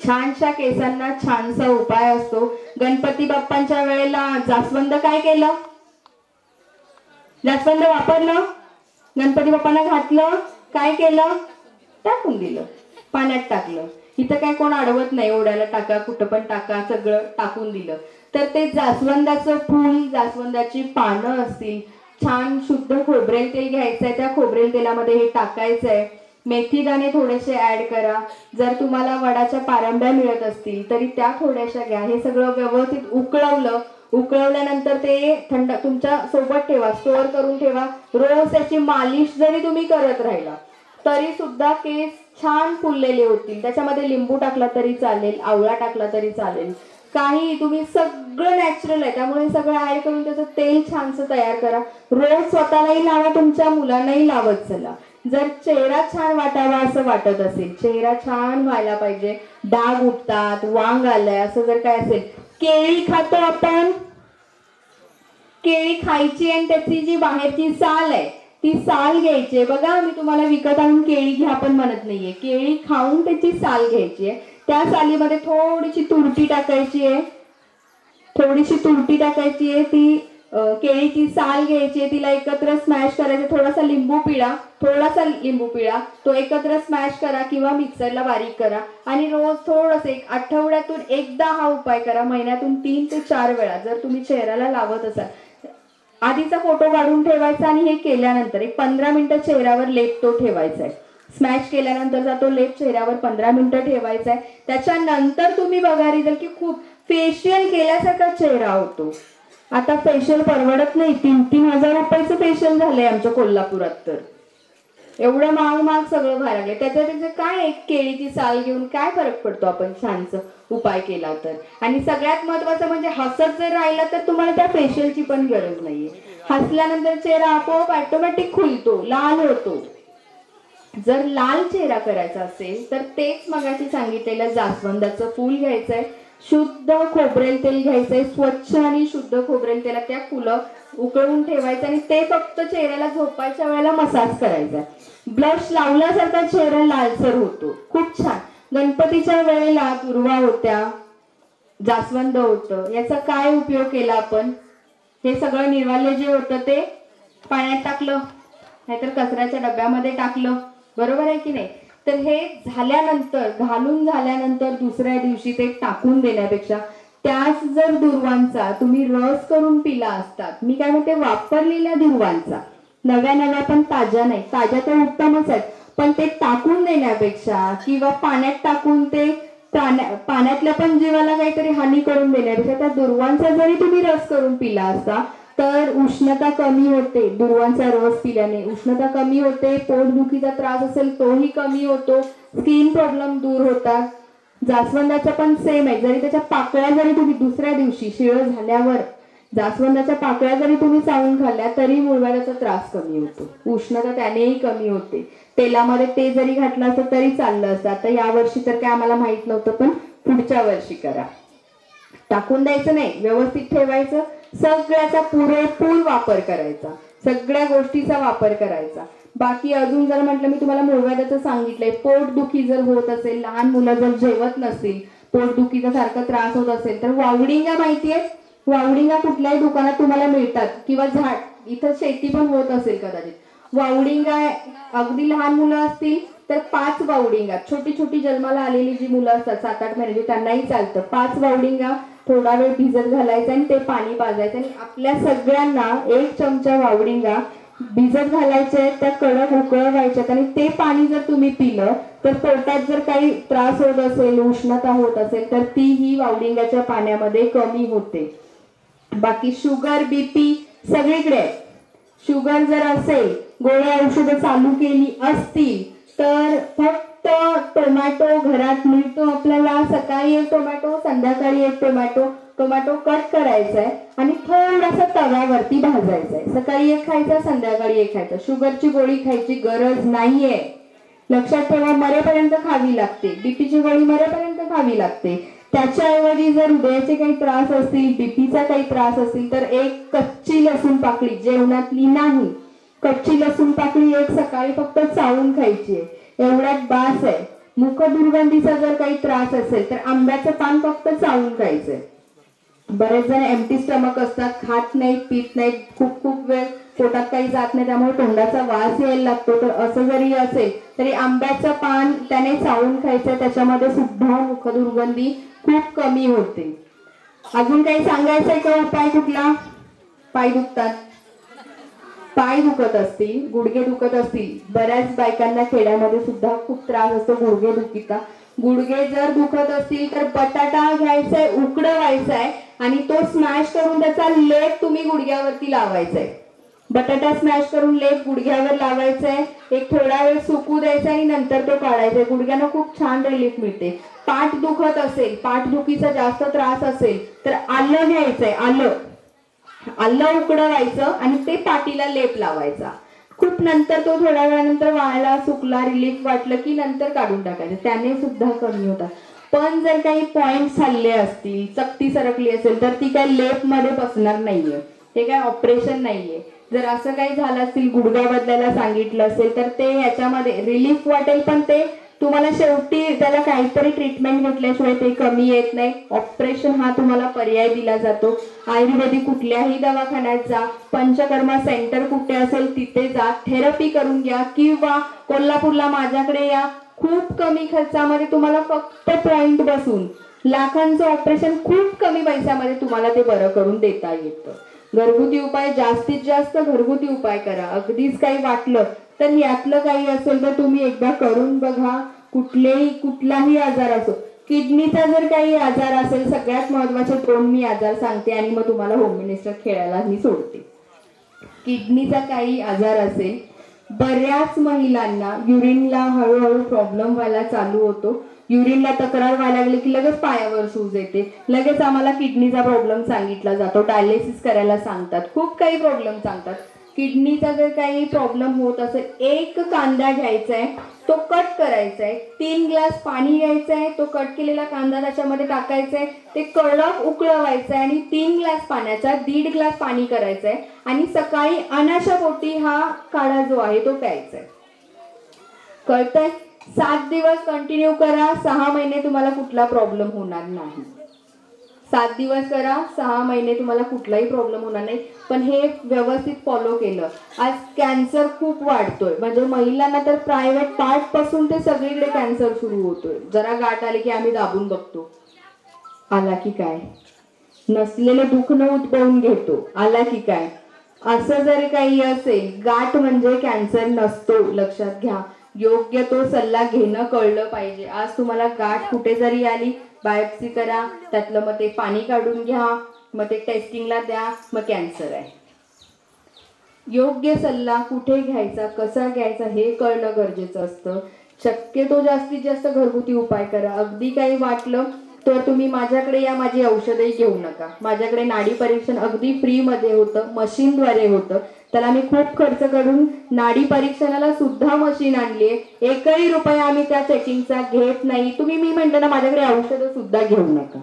छानशा केसांना छानसा उपाय असतो. गणपती बाप्पांच्या वेळेला जास्वंद काय केलं? जास्वंद वापरलं, गणपती बाप्पांना घातलं, काय केलं? टाकून दिलं, पाण्यात टाकलं. इथं काय कोण अडवत नाही, ओढ्याला टाका, कुठं पण टाका, सगळं टाकून दिलं. तर ते जास्वंदाचं फूल, जास्वंदाची पानं असतील, छान शुद्ध खोबरेल तेल घ्यायचंय, त्या खोबरेल तेलामध्ये हे टाकायचंय. मेथी दाणे थोडेसे ऍड करा. जर तुम्हाला वडाच्या पारंब्या मिळत असतील तरी त्या थोड्याशा घ्या. हे सगळं व्यवस्थित उकळवलं. उकळवल्यानंतर ते थंड तुमच्या सोबत ठेवा, स्टोअर करून ठेवा. रोज त्याची मालिश जरी तुम्ही करत राहिला तरी सुद्धा केस छान फुललेले होतील. त्याच्यामध्ये लिंबू टाकला तरी चालेल, आवळा टाकला तरी चालेल, काही तुम्ही सगळं नॅचरल आहे त्यामुळे सगळं ऍड करून त्याचं तेल छानसं तयार करा. रोज स्वतःलाही लावा, तुमच्या मुलांनाही लावत चला. जर चेहरा छान वाटावा असं वाटत असेल, चेहरा छान व्हायला पाहिजे, डाग उठतात, वांग आलंय असं जर काय असेल, केळी खातो आपण, केळी खायची आणि त्याची जी बाहेरची साल आहे ती साल घ्यायची. बघा मी तुम्हाला विकत आणून केळी घ्या पण म्हणत नाहीये, केळी खाऊन त्याची साल घ्यायची आहे. त्या सालीमध्ये थोडीशी तुरटी टाकायची आहे, थोडीशी तुरटी टाकायची आहे. ती केळीची साल घ्यायची आहे, तिला एकत्र स्मॅश करायचं. थोडासा लिंबू पिळा, तो एकत्र स्मॅश करा किंवा मिक्सरला बारीक करा आणि रोज थोडंसं एक आठवड्यातून एकदा हा उपाय करा. महिन्यातून 3 ते 4 वेळा जर तुम्ही चेहऱ्याला लावत असाल. आधीचा फोटो काढून ठेवायचा आणि हे केल्यानंतर एक 15 मिनिटं चेहऱ्यावर लेप तो ठेवायचा आहे. स्मॅश केल्यानंतरचा तो लेप चेहऱ्यावर 15 मिनिटं ठेवायचा आहे. त्याच्यानंतर तुम्ही बघा रिझल्ट की खूप फेशियल केल्यासारखा चेहरा होतो. आता फेशियल परवडत नाही, 3-3 हजार रुपयाचं फेशियल झालंय आमच्या कोल्हापुरात. तर एवढं महाग सगळं व्हायला लागले. त्याच्यापेक्षा काय एक केळीची साल घेऊन काय फरक पडतो आपण छानसा उपाय केला तर. आणि सगळ्यात महत्वाचं म्हणजे हसत जर राहिला तर तुम्हाला त्या फेशियलची पण गरज नाहीये. हसल्यानंतर चेहरा आपोआप ऑटोमॅटिक खुलतो, लाल होतो. जर लाल चेहरा करायचा असेल तर तेच मगाशी सांगितलेलं जास्वंदाचं फूल घ्यायचंय, शुद्ध खोबरेल तेल घ्यायचंय, स्वच्छ आणि शुद्ध खोबरेल तेलात त्या फुलं उकळून ठेवायचं आणि ते फक्त चेहऱ्याला झोपायच्या वेळेला मसाज करायचा. ब्लश लावल्यासारखा चेहरा लालसर होतो, खूप छान. गणपतीच्या वेळेला दुर्वा होत्या, जास्वंद होतं, याचा काय उपयोग केला आपण? हे सगळं निर्वाल्य जे होतं ते पाण्यात टाकलं, नाहीतर कचऱ्याच्या डब्यामध्ये टाकलं, बरोबर आहे की नाही? तर हे झाल्यानंतर, घालून झाल्यानंतर दुसऱ्या दिवशी ते टाकून देण्यापेक्षा त्याच जर दुर्वांचा तुम्ही रस करून पिला असतात, मी काय म्हणते वापरलेल्या दुर्वांचा, नव्या पण ताज्या नाही, ताज्या तर उत्तमच आहेत, पण ते टाकून देण्यापेक्षा किंवा पाण्यात टाकून ते पाण्यातल्या पण जीवाला काहीतरी हानी करून देण्यापेक्षा त्या दुर्वांचा जरी तुम्ही रस करून पिला असता तर उष्णता कमी होते. दुर्वांचा रस पिल्याने उष्णता कमी होते, पोटदुखीचा त्रास असेल तोही कमी होतो, स्किन प्रॉब्लेम दूर होतात. जास्वंदाचा पण सेम आहे. जरी त्याच्या पाकळ्या जरी तुम्ही दुसऱ्या दिवशी शिळं झाल्यावर जास्वंदाच्या पाकळ्या जरी तुम्ही चावून खाल्ल्या तरी मूळव्याधाचा त्रास कमी होतो, उष्णता त्यानेही कमी होते. तेलामध्ये ते जरी घातलं असतं तरी चाललं असतं. आता या वर्षी तर काय आम्हाला माहित नव्हतं, पण पुढच्या वर्षी करा. टाकून द्यायचं नाही, व्यवस्थित ठेवायचं, सगळ्याचा पुरेपूर वापर करायचा, सगळ्या गोष्टीचा वापर करायचा. बाकी अजून जर म्हटलं, मी तुम्हाला मूळव्याधाचं सांगितलंय, पोटदुखी जर होत असेल, लहान मुलं जर जेवत नसतील, पोटदुखीचा सारखा त्रास होत असेल तर वावडिंगा माहितीये? वावडिंगा कुठल्याही दुकानात तुम्हाला मिळतात किंवा झाड इथं शेती पण होत असेल कदाचित. वावडिंगा अगदी लहान मुलं असतील तर 5 वावडिंगा, छोटी छोटी जन्माला आलेली जी मुलं असतात 7-8 महिन्याची त्यांनाही चालतं, 5 वावडिंगा थोडा वेळ भिजत घालायचं आणि ते पाणी पाजायचं आणि आपल्या सगळ्यांना 1 चमचा वावडिंगा भिजत घालायचे, त्या कडक उकळवायच्यात आणि ते पाणी जर तुम्ही पिलं तर पोटात जर काही त्रास होत असेल, उष्णता होत असेल तर ती ही वावडिंगाच्या पाण्यामध्ये कमी होते. बाकी शुगर, बीपी सगळीकडे. शुगर जर असेल, गोळ्या औषधं चालू केली असतील तर फक्त टोमॅटो घरात मिळतो आपल्याला, सकाळी 1 टोमॅटो, संध्याकाळी 1 टोमॅटो, टोमॅटो कट करायचा आहे आणि थोडासा तव्यावरती भाजायचा आहे. सकाळी 1 खायचा, संध्याकाळी 1 खायचा. शुगरची गोळी खायची गरज नाहीये, लक्षात ठेवा. मरेपर्यंत खावी लागते, बीपीची गोळी मरेपर्यंत खावी लागते. त्याच्याऐवजी जर हृदयाचे काही त्रास असतील, बीपीचा काही त्रास असेल तर 1 कच्ची लसूण पाकळी, जेवणातली नाही, कच्ची लसूण पाकळी 1 सकाळी फक्त चावून खायची आहे, एवढ्यात बास आहे. मुख दुर्गंधीचा जर काही त्रास असेल तर आंब्याचं पान फक्त चावून खायचंय. बरेच जण एम्प्टी स्टमक असतात, खात नाहीत, पित नाहीत, खूप खूप वेळ पोटात काही जात नाही, त्यामुळे तोंडाचा वास यायला लागतो. तर असं जरी असेल तरी आंब्याचं पान त्याने चावून खायचं, त्याच्यामध्ये सुद्धा मुख दुर्गंधी खूप कमी होते. अजून काही सांगायचंय का उपाय कुठला? पाय दुखतात, पाय दुखत असतील, गुडघे दुखत असतील, बऱ्याच बायकांना खेड्यामध्ये सुद्धा खूप त्रास असतो गुडघे दुखीचा. गुडघे जर दुखत असतील तर बटाटा घ्यायचाय, उकडवायचाय आणि तो स्मॅश करून त्याचा लेप तुम्ही गुडघ्यावरती लावायचाय. बटाटा स्मॅश करून लेप गुडघ्यावर लावायचाय, एक थोडा वेळ सुकू द्यायचा आणि नंतर तो काढायचा. गुडघ्यांना खूप छान रिलीफ मिळते. पाठ दुखत असेल, पाठदुखीचा जास्त त्रास असेल तर आलं घ्यायचंय, आलं उकडवायचं आणि ते पाठीला लेप लावायचा. खूप नंतर तो थोड्या वेळानंतर वाळला, सुकला, रिलीफ वाटलं की नंतर काढून टाकायचं, त्याने सुद्धा कमी होतात. पण जर काही पॉइंट हल्ले असतील, चकती सरकली असेल तर ती काही लेप मध्ये बसणार नाहीये, हे काय ऑपरेशन नाहीये. जर असं काही झालं असेल, गुडघा बदलायला सांगितलं असेल तर ते याच्यामध्ये रिलीफ वाटेल, पण ते तुम्हाला शेवटी त्याला काहीतरी ट्रीटमेंट घेतल्याशिवाय ते कमी येत नाही. ऑपरेशन हा तुम्हाला पर्याय दिला जातो. आयुर्वेदिक कुठल्याही दवाखान्यात जा, पंचकर्मा सेंटर कुठे असेल तिथे जा, थेरपी करून घ्या, किंवा कोल्हापूरला माझ्याकडे या. खूप कमी खर्चामध्ये तुम्हाला फक्त पॉइंट बसून लाखांचं ऑपरेशन खूप कमी पैशामध्ये तुम्हाला ते बरं करून देता येतं. घरगुती उपाय, जास्तीत जास्त घरगुती उपाय करा. अगदीच काही वाटलं तर यातलं काही असेल तर तुम्ही एकदा करून बघा. कुठलाही आजार असो, किडनीचा जर काही आजार असेल, सगळ्यात महत्वाचे 2 मी आजार सांगते आणि मग तुम्हाला होम मिनिस्टर खेळायला मी सोडते. किडनीचा काही आजार असेल, बऱ्याच महिलांना युरिनला हळूहळू प्रॉब्लेम व्हायला चालू होतो. युरिनला तक्रार व्हायला लागली की लगेच पायावर सूज येते, लगेच आम्हाला किडनीचा प्रॉब्लेम सांगितला जातो, डायलिसिस करायला सांगतात, खूप काही प्रॉब्लेम सांगतात. किडनीचा जर काही प्रॉब्लेम होत असेल, एक कांदा घ्यायचा आहे, तो कट करायचा आहे, 3 ग्लास पाणी घ्यायचं आहे, तो कट केलेला कांदा त्याच्यामध्ये टाकायचा आहे, ते कडक उकळवायचं आहे आणि 3 ग्लास पाण्याचा 1.5 ग्लास पाणी करायचं आहे आणि सकाळी अनाशापोटी हा काढा जो आहे तो प्यायचा आहे. कळतंय? 7 दिवस कंटिन्यू करा, 6 महिने तुम्हाला कुठला प्रॉब्लेम होणार नाही. 7 दिवस करा, 6 महिने तुम्हाला कुठलाही प्रॉब्लेम होणार नाही. पण हे व्यवस्थित फॉलो केलं. आज कॅन्सर खूप वाढतोय, म्हणजे महिलांना तर प्रायव्हेट पार्ट पासून ते सगळीकडे कॅन्सर सुरू होतोय. जरा गाठ आली की आम्ही दाबून बघतो, आला की काय, नसलेलं दुखणं उद्भवून घेतो, आला की काय. असं जर काही असेल, गाठ म्हणजे कॅन्सर नसतो, लक्षात घ्या. योग्य तो सल्ला घेणं कळलं पाहिजे. आज तुम्हाला गाठ कुठे जरी आली, बायोप्सी करा, त्यातलं मग ते पाणी काढून घ्या, मग ते टेस्टिंगला द्या, मग कॅन्सर आहे. योग्य सल्ला कुठे घ्यायचा, कसा घ्यायचा हे कळणं गरजेचं असतं. शक्यतो जास्तीत जास्त घरगुती उपाय करा. अगदी काही वाटलं तर तुम्ही माझ्याकडे या, माझी औषधही घेऊ नका. माझ्याकडे नाडी परीक्षण अगदी फ्री मध्ये होतं, मशीनद्वारे होतं. त्याला मी खूप खर्च करून नाडी परीक्षणाला सुद्धा मशीन आणली आहे. 1ही रुपया आम्ही त्या चेकिंगचा घेत नाही. तुम्ही मी म्हटलं ना, माझ्याकडे औषधं सुद्धा घेऊ नका.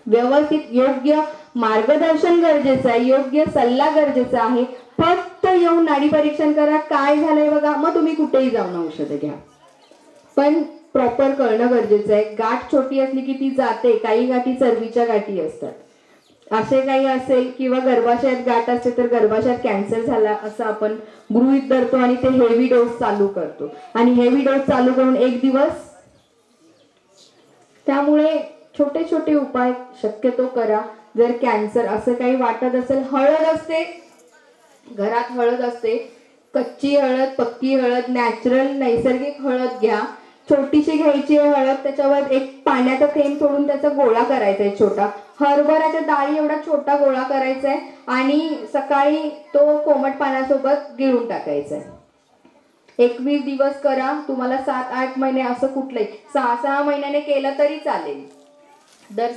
व्यवस्थित योग्य मार्गदर्शन गरजेचं आहे, योग्य सल्ला गरजेचा आहे. फक्त येऊन नाडी परीक्षण करा, काय झालंय बघा, मग तुम्ही कुठेही जाऊन औषधं घ्या. पण प्रॉपर कळणं गरजेचं आहे. गाठ छोटी असली की ती जाते, काही गाठी चरबीच्या गाठी असतात. असे काही असेल किंवा गर्भाशयात गाठ असते तर गर्भाशयात कॅन्सर झाला असं आपण गृहीत धरतो आणि ते हेवी डोस चालू करतो आणि हेवी डोस चालू करून 1 दिवस. त्यामुळे छोटे छोटे उपाय शक्यतो करा. जर कॅन्सर असं काही वाटत असेल, हळद असते घरात, हळद असते, कच्ची हळद, पक्की हळद, नॅचरल नैसर्गिक हळद घ्या. छोटीशी घ्यायची आहे हळद, त्याच्यावर एक पाण्याचा थेंब सोडून त्याचा गोळा करायचा आहे छोटा. हरभऱ्याच्या डाळी एवढा छोटा गोळा करायचा आहे आणि सकाळी तो कोमट पाण्यासोबत गिळून टाकायचा आहे. 21 दिवस करा. तुम्हाला 7-8 महिने असं कुठलंही 6-6 महिन्याने केलं तरी चालेल.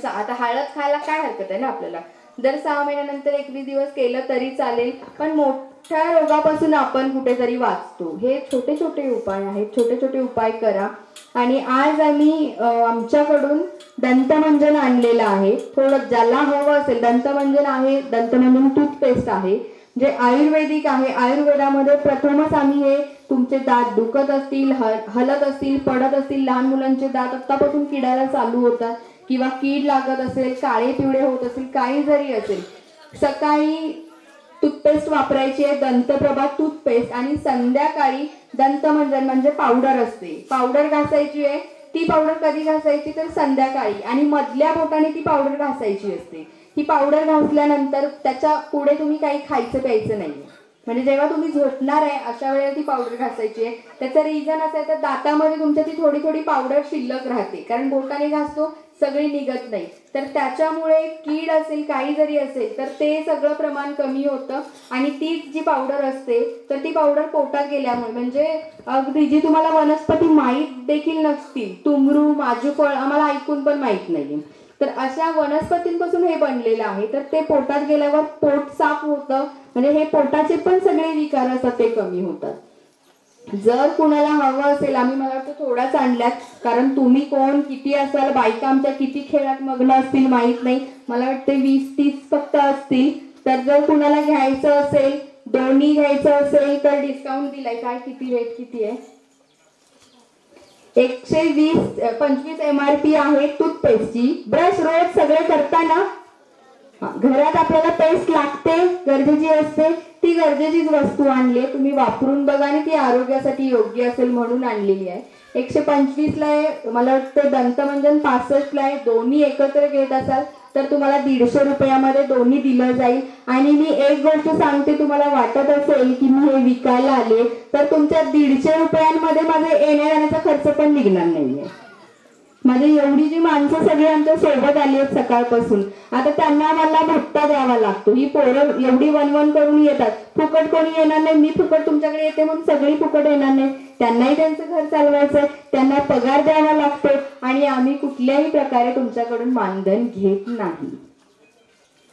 आता हळद खायला काय हरकत आहे ना आपल्याला. दर 6 महिन्यानंतर 21 दिवस केलं तरी चालेल. पण मोठ्या रोगापासून आपण कुठेतरी वाचतो. हे छोटे छोटे उपाय आहेत, छोटे छोटे उपाय करा. आणि आज आम्ही आमच्याकडून दंतमंजन आणलेलं आहे. थोडं ज्याला हवं असेल, दंतमंजन आहे, दंतमंजन टूथपेस्ट आहे, जे आयुर्वेदिक आहे, आयुर्वेदामध्ये प्रथमच आम्ही हे तुमचे दात दुखत असतील, हलत असतील, पडत असतील, लहान मुलांचे दात आत्तापासून किडायला चालू होतात किंवा कीड लागत असेल, काळे पिवळे होत असेल, काही जरी असेल, सकाळी टूथपेस्ट वापरायची आहे, दंतप्रभा टूथपेस्ट, आणि संध्याकाळी दंतमंजन म्हणजे पावडर असते, पावडर घासायची आहे. ती पावडर कधी घासायची तर संध्याकाळी, आणि मधल्या बोटाने ती पावडर घासायची असते. ही पावडर घासल्यानंतर त्याच्या पुढे तुम्ही काही खायचं प्यायचं नाही. म्हणजे जेव्हा तुम्ही झोपणार आहे अशा वेळेला ती पावडर घासायची आहे. त्याचं रिझन असं आहे तर दातामध्ये तुमच्या ती थोडी थोडी पावडर शिल्लक राहते, कारण बोटाने घासतो सगळी निघत नाही, तर त्याच्यामुळे कीड असेल काही जरी असेल तर ते सगळं प्रमाण कमी होतं. आणि ती जी पावडर असते तर ती पावडर पोटात गेल्यामुळे, म्हणजे अगदी जी तुम्हाला वनस्पती माहीत देखील नसतील, तुमरू, माजूफळ आम्हाला ऐकून पण माहीत नाही, तर अशा वनस्पतींपासून हे बनलेलं आहे. तर ते पोटात गेल्यावर पोट साफ होतं, म्हणजे हे पोटाचे पण सगळे विकार असतात ते कमी होतात. जर कुणाला हवं असेल, आम्ही मला वाटतं थोडाच आणल्यात, कारण तुम्ही कोण किती असाल, बायका आमच्या किती खेळात मग्न असतील माहित नाही, मला वाटतं 20-30 फक्त असतील. तर जर कुणाला घ्यायचं असेल, दोन्ही घ्यायचं असेल तर डिस्काउंट दिलाय. काय किती रेट किती आहे? 125 MRP आहे टूथपेस्टची. ब्रश रोज सगळे करताना घरात आपल्याला पेस्ट लागते, गरजेची असते, ती गरजेचीच वस्तू आणली आहे. तुम्ही वापरून बघा आणि ती आरोग्यासाठी योग्य असेल म्हणून आणलेली आहे. 125 ला आहे, मला वाटतं दंतमंजन 65 ला आहे. दोन्ही एकत्र घेत असाल तर तुम्हाला 150 रुपयामध्ये दोन्ही दिलं जाईल. आणि मी एक गोष्ट सांगते, तुम्हाला वाटत असेल की मी हे विकायला आले तर तुमच्या 150 रुपयांमध्ये माझे येण्या जाण्याचा खर्च पण निघणार नाहीये. म्हणजे एवढी जी माणसं सगळी आमच्या सोबत आली आहेत सकाळपासून, आता त्यांना मला भत्ता द्यावा लागतो. ही पोरं एवढी वनवन करून येतात, फुकट कोणी येणार नाही. मी फुकट तुमच्याकडे येते म्हणून सगळी फुकट येणार नाही, त्यांनाही त्यांचं घर चालवायचं, त्यांना पगार द्यावा लागतो. आणि आम्ही कुठल्याही प्रकारे तुमच्याकडून मानधन घेत नाही.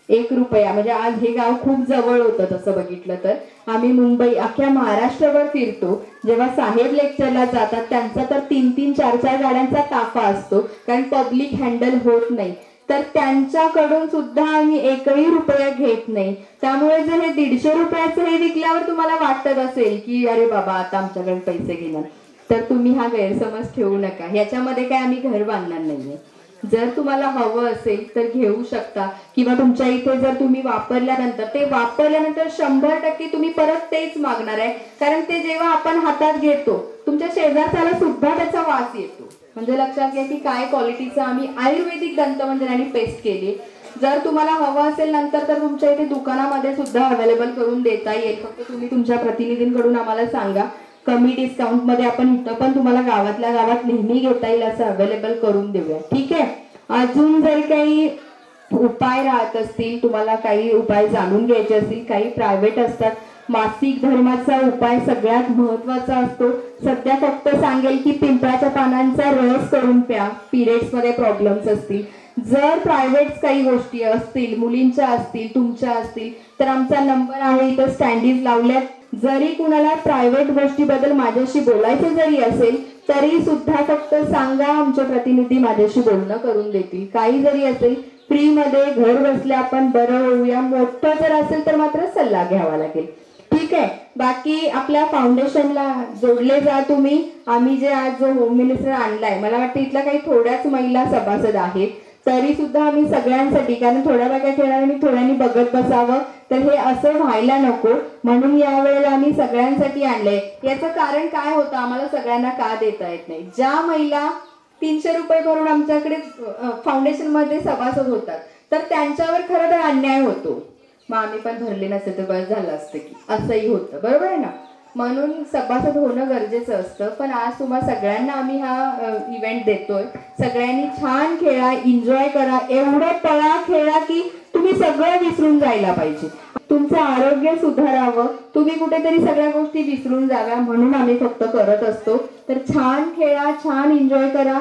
1 रुपया, म्हणजे आज हे गाव खूप जवळ होतं तसं बघितलं तर. आम्ही मुंबई अख्ख्या महाराष्ट्रभर फिरतो. जेव्हा साहेब लेक्चरला जातात त्यांचा तर 3-3, 4-4 गाड्यांचा ताफा असतो, कारण पब्लिक हँडल होत नाही. तर त्यांच्याकडून सुद्धा आम्ही 1ही रुपया घेत नाही. त्यामुळे जर हे 150 रुपयाचं हे विकल्यावर तुम्हाला वाटत असेल की अरे बाबा आता आमच्याकडे पैसे घेणार, तर तुम्ही हा गैरसमज ठेवू नका. ह्याच्यामध्ये काय आम्ही घर बांधणार नाहीये. जर तुम्हाला हवं असेल तर घेऊ शकता, किंवा तुमच्या इथे जर तुम्ही वापरल्यानंतर 100% तुम्ही परत तेच मागणार आहे, कारण ते जेव्हा आपण हातात घेतो तुमच्या शेजारच्याला सुद्धा त्याचा वास येतो. म्हणजे लक्षात घ्या की काय क्वालिटीचं आम्ही आयुर्वेदिक दंतमंजन आणि पेस्ट केली. जर तुम्हाला हवं असेल नंतर तर तुमच्या इथे दुकानामध्ये सुद्धा अवेलेबल करून देता येईल. फक्त तुम्ही तुमच्या प्रतिनिधींकडून आम्हाला सांगा, कमी डिस्काउंट मध्ये आपण इथं पण तुम्हाला गावातल्या गावात नेहमी घेता येईल असं अवेलेबल करून देऊया. ठीक आहे. अजून जर काही उपाय राहत असतील, तुम्हाला काही उपाय जाणून घ्यायचे असतील, काही प्रायव्हेट असतात. मासिक धर्माचा उपाय सगळ्यात महत्वाचा असतो. सध्या फक्त सांगेल की पिंपळाच्या पानांचा रस करून प्या, पिरियड्स मध्ये प्रॉब्लेम्स असतील. जर प्रायव्हेट काही गोष्टी असतील, मुलींच्या असतील, तुमच्या असतील, तर आमचा नंबर आहे इथं स्टँडीज लावल्यात. जरी कुणाला प्रायव्हेट गोष्टीबद्दल माझ्याशी बोलायचं जरी असेल तरी सुद्धा फक्त सांगा, आमचे प्रतिनिधी माझ्याशी बोलणं करून देतील. काही जरी असेल फ्री मध्ये घर बसल्या आपण बरं होऊया. मोठं जर असेल तर मात्र सल्ला घ्यावा लागेल. ठीक आहे. बाकी आपल्या फाउंडेशनला जोडले जा तुम्ही. आम्ही जे आज जो होम मिनिस्टर आणलाय, मला वाटतं इथल्या काही थोड्याच महिला सभासद आहेत, तरी सुद्धा आम्ही सगळ्यांसाठी, कारण थोड्या बायका खेळणार आणि थोड्यांनी बघत बसावं, तर हे असं व्हायला नको म्हणून यावेळेला आम्ही सगळ्यांसाठी आणलंय. याचं कारण काय होतं, आम्हाला सगळ्यांना का देता येत नाही. ज्या महिला 300 रुपये भरून आमच्याकडे फाउंडेशन मध्ये सभासद होतात तर त्यांच्यावर खरं तर अन्याय होतो. मग आम्ही पण भरले नसते तर बस झालं असतं की, असंही होतं. बरोबर आहे ना. म्हणून सभासद होणं गरजेचं असतं. पण आज तुम्हाला सगळ्यांना आम्ही हा इव्हेंट देतोय. सगळ्यांनी छान खेळा, एन्जॉय करा, एवढं पळा खेळा की तुम्ही सगळं विसरून जायला पाहिजे. तुमचं आरोग्य सुधारावं, तुम्ही कुठेतरी सगळ्या गोष्टी विसरून जाव्या म्हणून आम्ही फक्त करत असतो. तर छान खेळा, छान एन्जॉय करा.